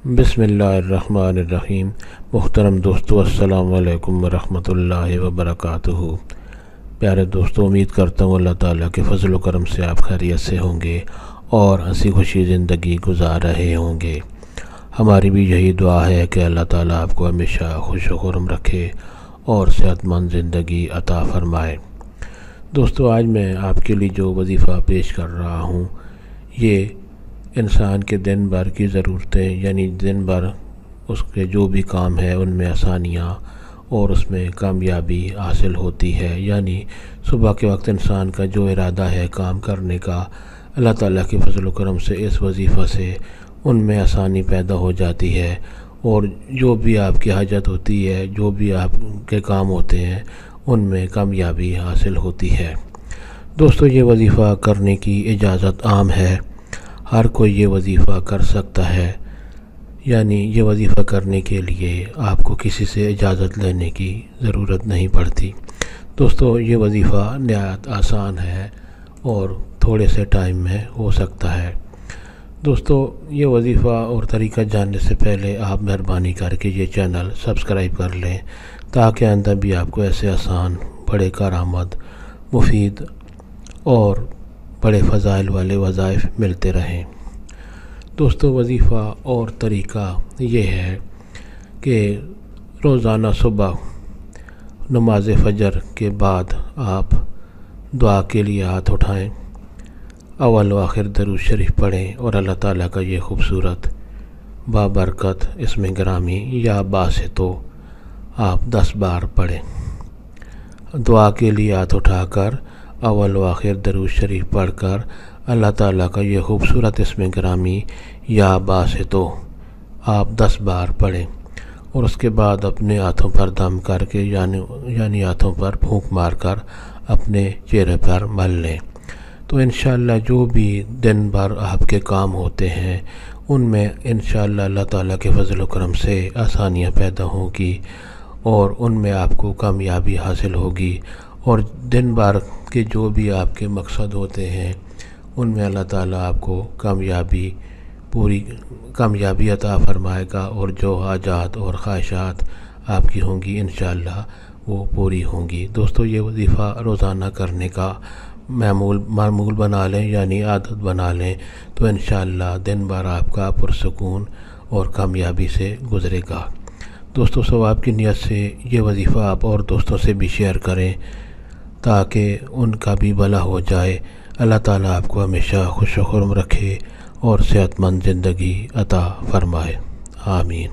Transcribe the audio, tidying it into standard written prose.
بسم اللہ الرحمن الرحیم۔ محترم دوستو، السلام علیکم ورحمۃ اللہ وبرکاتہ۔ پیارے دوستو، امید کرتا ہوں اللہ تعالیٰ کے فضل و کرم سے آپ خیریت سے ہوں گے اور ہنسی خوشی زندگی گزار رہے ہوں گے۔ ہماری بھی یہی دعا ہے کہ اللہ تعالیٰ آپ کو ہمیشہ خوش و خرم رکھے اور صحت مند زندگی عطا فرمائے۔ دوستو، آج میں آپ کے لیے جو وظیفہ پیش کر رہا ہوں، یہ انسان کے دن بھر کی ضرورتیں، یعنی دن بھر اس کے جو بھی کام ہے ان میں آسانیاں اور اس میں کامیابی حاصل ہوتی ہے۔ یعنی صبح کے وقت انسان کا جو ارادہ ہے کام کرنے کا، اللہ تعالیٰ کے فضل و کرم سے اس وظیفہ سے ان میں آسانی پیدا ہو جاتی ہے، اور جو بھی آپ کی حاجت ہوتی ہے، جو بھی آپ کے کام ہوتے ہیں، ان میں کامیابی حاصل ہوتی ہے۔ دوستو، یہ وظیفہ کرنے کی اجازت عام ہے، ہر کوئی یہ وظیفہ کر سکتا ہے۔ یعنی یہ وظیفہ کرنے کے لیے آپ کو کسی سے اجازت لینے کی ضرورت نہیں پڑتی۔ دوستو، یہ وظیفہ نہایت آسان ہے اور تھوڑے سے ٹائم میں ہو سکتا ہے۔ دوستو، یہ وظیفہ اور طریقہ جاننے سے پہلے آپ مہربانی کر کے یہ چینل سبسکرائب کر لیں، تاکہ آئندہ بھی آپ کو ایسے آسان، بڑے کارآمد، مفید اور بڑے فضائل والے وظائف ملتے رہیں۔ دوستو، وظیفہ اور طریقہ یہ ہے کہ روزانہ صبح نماز فجر کے بعد آپ دعا کے لیے ہاتھ اٹھائیں، اول و آخر درود شریف پڑھیں اور اللہ تعالیٰ کا یہ خوبصورت بابرکت اسم گرامی یا باسطو آپ 10 بار پڑھیں۔ دعا کے لیے ہاتھ اٹھا کر اول و آخر درود شریف پڑھ کر اللہ تعالیٰ کا یہ خوبصورت اسم گرامی یا باسطو آپ 10 بار پڑھیں، اور اس کے بعد اپنے ہاتھوں پر دم کر کے یعنی ہاتھوں پر پھونک مار کر اپنے چہرے پر مل لیں۔ تو انشاءاللہ جو بھی دن بھر آپ کے کام ہوتے ہیں ان میں انشاءاللہ اللہ تعالیٰ کے فضل و کرم سے آسانیاں پیدا ہوں گی اور ان میں آپ کو کامیابی حاصل ہوگی، اور دن بھر کے جو بھی آپ کے مقصد ہوتے ہیں ان میں اللہ تعالیٰ آپ کو کامیابی عطا فرمائے گا، اور جو حاجات اور خواہشات آپ کی ہوں گی انشاءاللہ وہ پوری ہوں گی۔ دوستو، یہ وظیفہ روزانہ کرنے کا معمول بنا لیں، یعنی عادت بنا لیں، تو انشاءاللہ دن بھر آپ کا پرسکون اور کامیابی سے گزرے گا۔ دوستو، ثواب کی نیت سے یہ وظیفہ آپ اور دوستوں سے بھی شیئر کریں تاکہ ان کا بھی بھلا ہو جائے۔ اللہ تعالیٰ آپ کو ہمیشہ خوش و خرم رکھے اور صحت مند زندگی عطا فرمائے۔ آمین۔